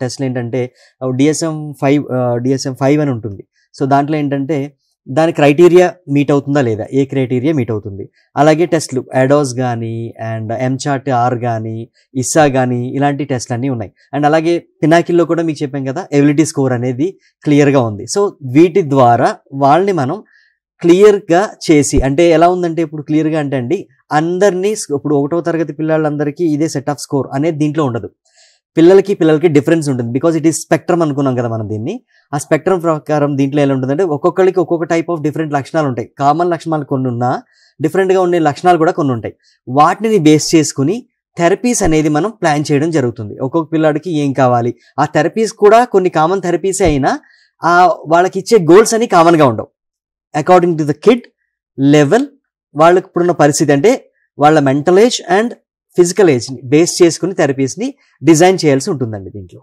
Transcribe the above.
టెస్ట్లు ఏంటంటే DSM-5 అని ఉంటుంది. సో దాంట్లో ఏంటంటే దాని క్రైటీరియా మీట్ అవుతుందా లేదా, ఏ క్రైటీరియా మీట్ అవుతుంది. అలాగే టెస్ట్లు అడాస్ కానీ అండ్ MCHART-R కానీ ISSA కానీ ఇలాంటి టెస్ట్లు అన్నీ ఉన్నాయి. అండ్ అలాగే పినాకిల్లో కూడా మీకు చెప్పాం కదా, ఎబిలిటీ స్కోర్ అనేది క్లియర్గా ఉంది. సో వీటి ద్వారా వాళ్ళని మనం క్లియర్గా చేసి, అంటే ఎలా ఉందంటే ఇప్పుడు క్లియర్గా అంటే అండి, అందరినీ ఇప్పుడు 1వ తరగతి పిల్లలందరికీ ఇదే సెట్ ఆఫ్ స్కోర్ అనేది దీంట్లో ఉండదు. పిల్లలకి డిఫరెన్స్ ఉంటుంది. బికాజ్ ఇట్ ఈస్ స్పెక్ట్రమ్ అనుకున్నాం కదా మనం దీన్ని. ఆ స్పెక్ట్రమ్ ప్రకారం దీంట్లో ఎలా ఉంటుందంటే ఒక్కొక్కరికి ఒక్కొక్క టైప్ ఆఫ్ డిఫరెంట్ లక్షణాలు ఉంటాయి. కామన్ లక్షణాలు కొన్ని ఉన్నా డిఫరెంట్గా ఉండే లక్షణాలు కూడా కొన్ని ఉంటాయి. వాటిని బేస్ చేసుకుని థెరపీస్ అనేది మనం ప్లాన్ చేయడం జరుగుతుంది. ఒక్కొక్క పిల్లాడికి ఏం కావాలి, ఆ థెరపీస్ కూడా కొన్ని కామన్ థెరపీసే అయినా వాళ్ళకి ఇచ్చే గోల్స్ అని కామన్గా ఉండవు. According to the kid level, వాళ్ళకి ఇప్పుడున్న పరిస్థితి అంటే వాళ్ళ మెంటల్ ఏజ్ అండ్ ఫిజికల్ ఏజ్ని బేస్ చేసుకుని థెరపీస్ని డిజైన్ చేయాల్సి ఉంటుందండి దీంట్లో.